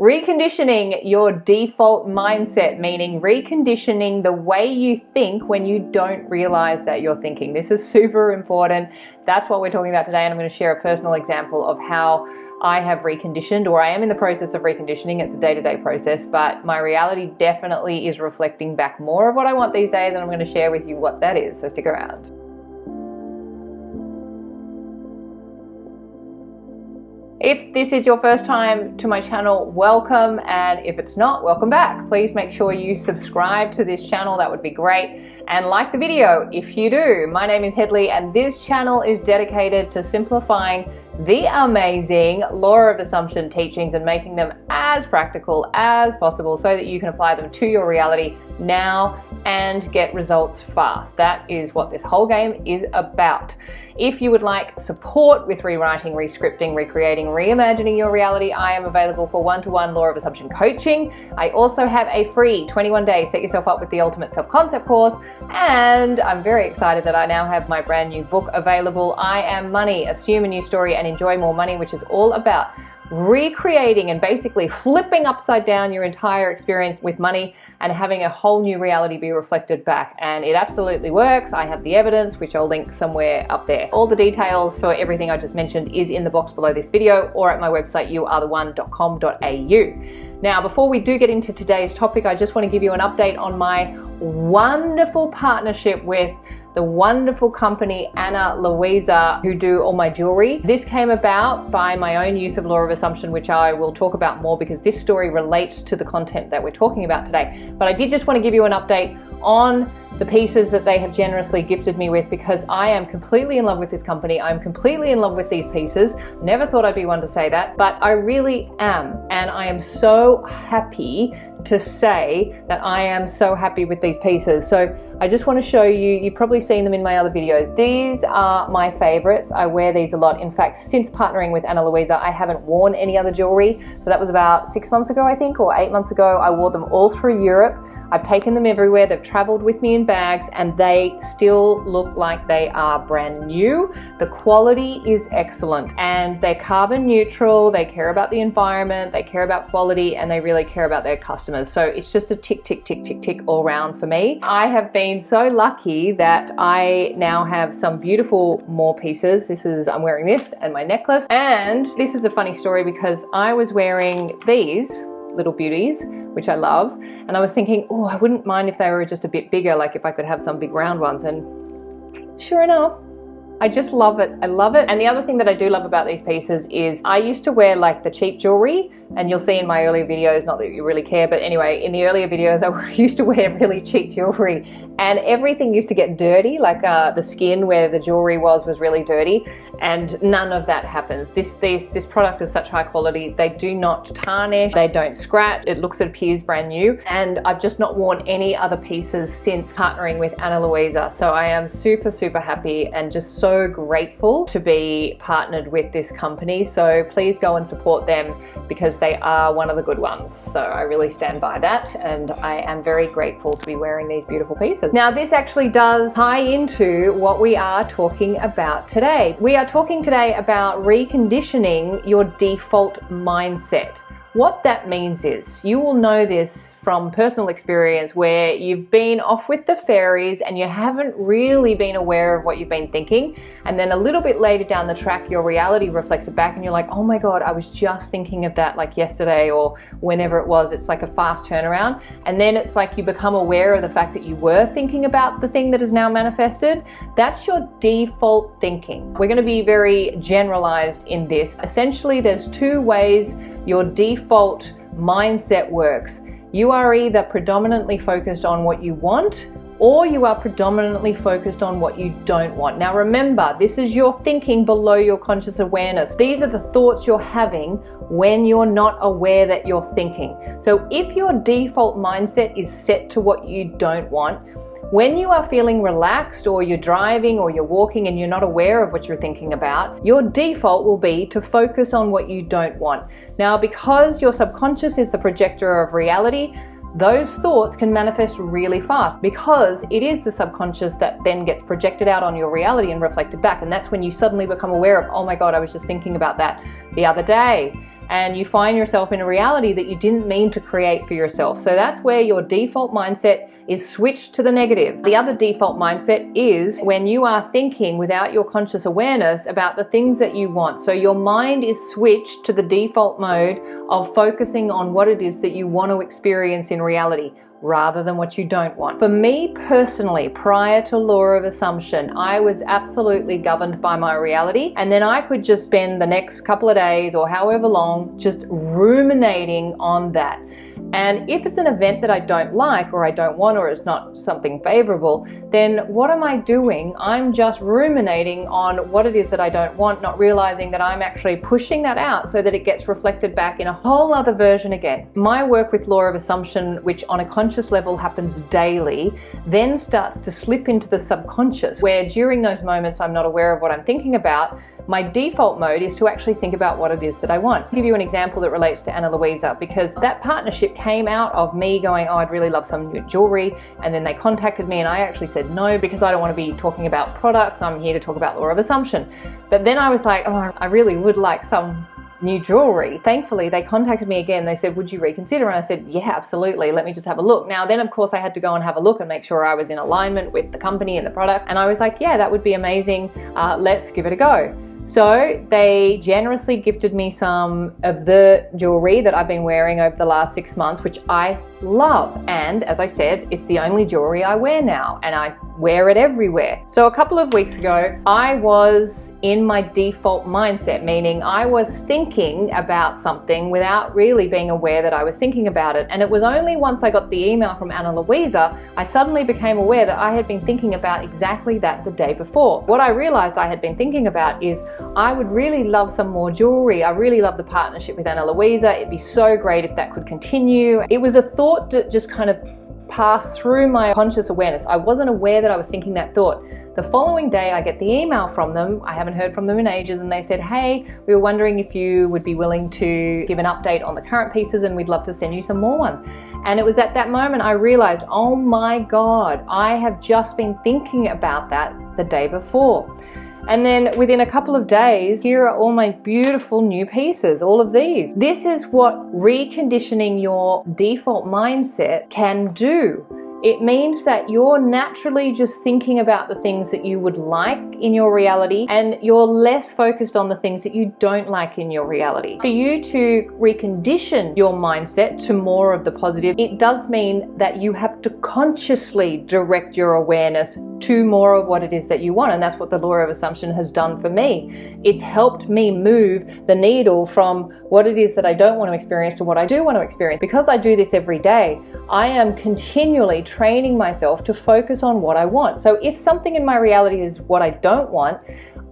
Reconditioning your default mindset, meaning reconditioning the way you think when you don't realize that you're thinking. This is super important. That's what we're talking about today, and I'm going to share a personal example of how I have reconditioned, or I am in the process of reconditioning. It's a day-to-day process, but my reality definitely is reflecting back more of what I want these days, and I'm going to share with you what that is, so stick around. If this is your first time to my channel, welcome, and if it's not, welcome back. Please make sure you subscribe to this channel, that would be great, and like the video if you do. My name is Hedley, and this channel is dedicated to simplifying the amazing law of assumption teachings and making them as practical as possible so that you can apply them to your reality now and get results fast. That is what this whole game is about. If you would like support with rewriting, rescripting, recreating, reimagining your reality, I am available for one-to-one law of assumption coaching. I also have a free 21-day Set Yourself Up with the Ultimate Self-Concept course, and I'm very excited that I now have my brand new book available, I Am Money, Assume a New Story and Enjoy More Money, which is all about recreating and basically flipping upside down your entire experience with money and having a whole new reality be reflected back. And it absolutely works. I have the evidence, which I'll link somewhere up there. All the details for everything I just mentioned is in the box below this video or at my website, youaretheone.com.au. Now, before we do get into today's topic, I just want to give you an update on my wonderful partnership with the wonderful company Ana Luisa, who do all my jewelry. This came about by my own use of law of assumption, which I will talk about more because this story relates to the content that we're talking about today. But I did just want to give you an update on the pieces that they have generously gifted me with, because I am completely in love with this company. I'm completely in love with these pieces. Never thought I'd be one to say that, but I really am. And I am so happy to say that I am so happy with these pieces. So I just want to show you, you've probably seen them in my other videos. These are my favorites. I wear these a lot. In fact, since partnering with Ana Luisa, I haven't worn any other jewelry. So that was about 6 months ago, I think, or 8 months ago. I wore them all through Europe. I've taken them everywhere. They've traveled with me in bags and they still look like they are brand new. The quality is excellent and they're carbon neutral. They care about the environment, they care about quality, and they really care about their customers. So it's just a tick, tick, tick, tick, tick all round for me. I have been so lucky that I now have some beautiful more pieces. I'm wearing this and my necklace. And this is a funny story because I was wearing these little beauties, which I love, and I was thinking, oh, I wouldn't mind if they were just a bit bigger, like if I could have some big round ones, and sure enough, I just love it. I love it. And the other thing that I do love about these pieces is I used to wear like the cheap jewelry, and you'll see in my earlier videos, not that you really care, but anyway, in the earlier videos I used to wear really cheap jewelry and everything used to get dirty, like the skin where the jewelry was really dirty, and none of that happens. This product is such high quality. They do not tarnish, they don't scratch, it looks and appears brand new, and I've just not worn any other pieces since partnering with Ana Luisa. So I am super, super happy and just so grateful to be partnered with this company. So please go and support them because they are one of the good ones. So I really stand by that, and I am very grateful to be wearing these beautiful pieces. Now this actually does tie into what we are talking about today. We are talking today about reconditioning your default mindset. What that means is, you will know this from personal experience where you've been off with the fairies and you haven't really been aware of what you've been thinking, and then a little bit later down the track your reality reflects it back and you're like, oh my god, I was just thinking of that like yesterday or whenever it was. It's like a fast turnaround, and then it's like you become aware of the fact that you were thinking about the thing that is now manifested. That's your default thinking. We're going to be very generalized in this. Essentially, there's two ways your default mindset works. You are either predominantly focused on what you want, or you are predominantly focused on what you don't want. Now remember, this is your thinking below your conscious awareness. These are the thoughts you're having when you're not aware that you're thinking. So if your default mindset is set to what you don't want, when you are feeling relaxed, or you're driving, or you're walking and you're not aware of what you're thinking about, your default will be to focus on what you don't want. Now, because your subconscious is the projector of reality, those thoughts can manifest really fast because it is the subconscious that then gets projected out on your reality and reflected back. And that's when you suddenly become aware of, oh my God, I was just thinking about that the other day. and you find yourself in a reality that you didn't mean to create for yourself. So that's where your default mindset is switched to the negative. The other default mindset is when you are thinking without your conscious awareness about the things that you want. So your mind is switched to the default mode of focusing on what it is that you want to experience in reality, rather than what you don't want. For me personally, prior to law of assumption, I was absolutely governed by my reality, and then I could just spend the next couple of days or however long just ruminating on that. And if it's an event that I don't like or I don't want, or it's not something favorable, then what am I doing? I'm just ruminating on what it is that I don't want, not realizing that I'm actually pushing that out so that it gets reflected back in a whole other version again. My work with law of assumption, which on a conscious level happens daily, then starts to slip into the subconscious, where during those moments I'm not aware of what I'm thinking about. My default mode is to actually think about what it is that I want. I'll give you an example that relates to Ana Luisa, because that partnership came out of me going, oh, I'd really love some new jewelry. And then they contacted me and I actually said no, because I don't want to be talking about products. I'm here to talk about law of assumption. But then I was like, oh, I really would like some new jewelry. Thankfully, they contacted me again. They said, would you reconsider? And I said, yeah, absolutely. Let me just have a look. Now, then, of course, I had to go and have a look and make sure I was in alignment with the company and the products. And I was like, yeah, that would be amazing. Let's give it a go. So they generously gifted me some of the jewelry that I've been wearing over the last 6 months, which I love. And as I said, it's the only jewelry I wear now, and I wear it everywhere. So a couple of weeks ago, I was in my default mindset, meaning I was thinking about something without really being aware that I was thinking about it. And it was only once I got the email from Ana Luisa, I suddenly became aware that I had been thinking about exactly that the day before. What I realized I had been thinking about is I would really love some more jewelry. I really love the partnership with Ana Luisa. It'd be so great if that could continue. It was a thought that just kind of passed through my conscious awareness. I wasn't aware that I was thinking that thought. The following day, I get the email from them. I haven't heard from them in ages, and they said, hey, we were wondering if you would be willing to give an update on the current pieces, and we'd love to send you some more ones. And it was at that moment I realized, oh my God, I have just been thinking about that the day before. And then within a couple of days, here are all my beautiful new pieces, all of these. This is what reconditioning your default mindset can do. It means that you're naturally just thinking about the things that you would like in your reality, and you're less focused on the things that you don't like in your reality. For you to recondition your mindset to more of the positive, it does mean that you have to consciously direct your awareness to more of what it is that you want. And that's what the law of assumption has done for me. It's helped me move the needle from what it is that I don't want to experience to what I do want to experience. Because I do this every day, I am continually training myself to focus on what I want. So if something in my reality is what I don't want,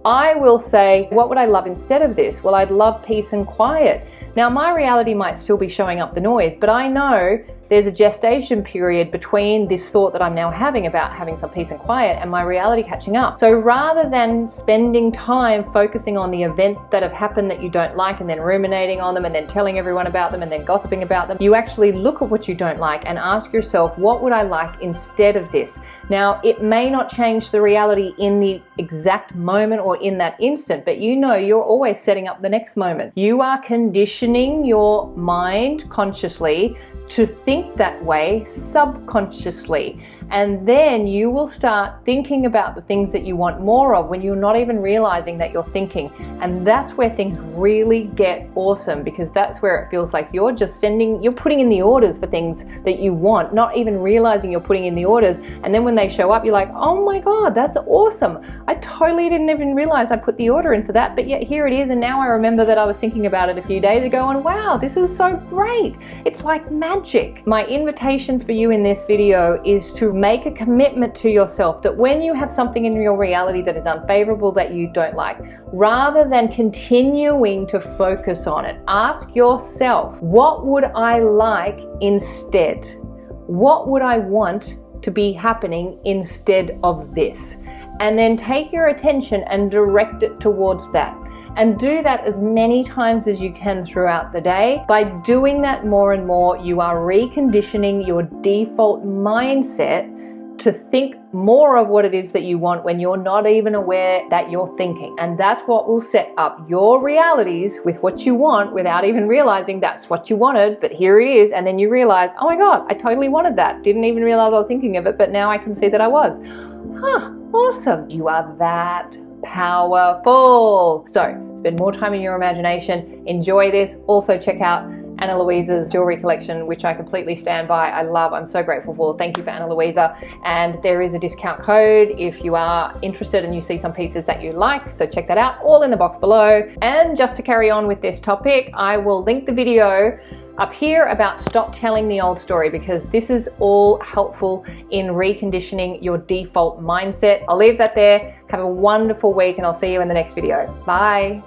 I will say, what would I love instead of this? Well, I'd love peace and quiet. Now, my reality might still be showing up the noise, but I know there's a gestation period between this thought that I'm now having about having some peace and quiet and my reality catching up. So rather than spending time focusing on the events that have happened that you don't like and then ruminating on them and then telling everyone about them and then gossiping about them, you actually look at what you don't like and ask yourself, what would I like instead of this? Now, it may not change the reality in the exact moment or in that instant, but you know you're always setting up the next moment. You are conditioning your mind consciously to think that way subconsciously, and then you will start thinking about the things that you want more of when you're not even realizing that you're thinking. And that's where things really get awesome, because that's where it feels like you're putting in the orders for things that you want, not even realizing you're putting in the orders. And then when they show up, you're like, oh my God, that's awesome. I totally didn't even realize I put the order in for that, but yet here it is. And now I remember that I was thinking about it a few days ago, and wow, this is so great. It's like magic. My invitation for you in this video is to make a commitment to yourself that when you have something in your reality that is unfavorable, that you don't like, rather than continuing to focus on it, ask yourself, what would I like instead? What would I want to be happening instead of this? And then take your attention and direct it towards that. And do that as many times as you can throughout the day. By doing that more and more, you are reconditioning your default mindset to think more of what it is that you want when you're not even aware that you're thinking. And that's what will set up your realities with what you want without even realizing that's what you wanted, but here it is. And then you realize, oh my God, I totally wanted that. Didn't even realize I was thinking of it, but now I can see that I was. Awesome. You are that powerful. So spend more time in your imagination. Enjoy this. Also check out Ana Luisa's jewelry collection, which I completely stand by. I love, I'm so grateful for. Thank you for Ana Luisa. And there is a discount code if you are interested and you see some pieces that you like. So check that out, all in the box below. And just to carry on with this topic, I will link the video up here about stop telling the old story, because this is all helpful in reconditioning your default mindset. I'll leave that there. Have a wonderful week and I'll see you in the next video. Bye.